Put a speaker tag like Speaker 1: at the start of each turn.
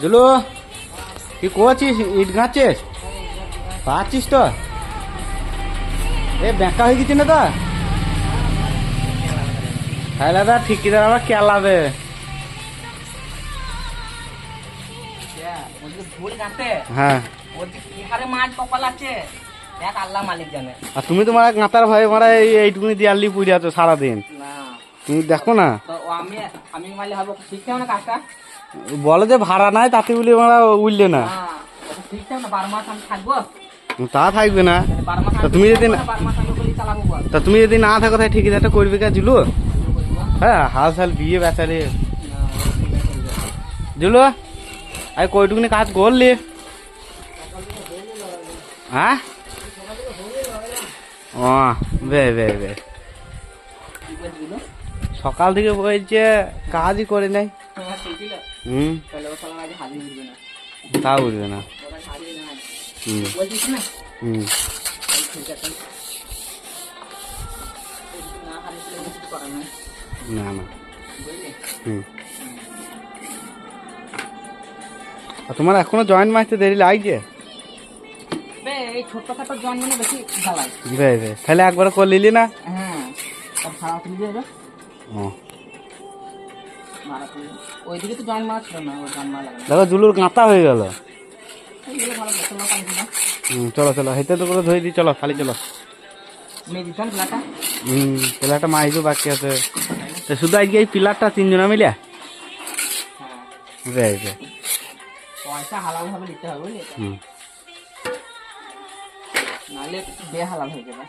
Speaker 1: Zulu কি করছিস? ইট গাঁচ্ছিস? পাচ্ছিস তো? এ বেঁকা হয়ে গেছি না তো? তাহলে দা ঠিকিদার আবার কেলাবে। হ্যাঁ, আর তুমি তো মারা গাঁতার ভাই মারা এইটুকুনি দিয়ালি পুড়ে আছো সারাদিন। তুমি দেখো না, বলে যে ভাড়া নাই তাতে বলে মারা উঠলে না। তা থাকবে না। তা তুমি যদি না থাকো তাই ঠিকিদারটা করবে কে জুলু? হ্যাঁ, হাল সাল বিয়ে বেচারে জুলু। আরে কইটুকুনি কাজ করলি? হ্যাঁ, ও বে বে বে সকাল থেকে বলছে কাজই করে নাই। তা বুঝবে না। না না। তোমার এখনো জয়েন্ট মারতে দেরি লাগছে? তাহলে একবার করে নিলি না? দেখো জুলুর গাঁতা হয়ে গেল। চলো চলো, হেঁটে তো করে ধরে দিই, চলো খালি চলো। পিলারটা মাইজও বাকি আছে। শুধু আজকে এই পিলারটা তিনজনা মিলে
Speaker 2: পয়সা হালাল ভাবে দিতে হবে, বুঝলি? নাহলে বেহালাল হয়ে যাবে।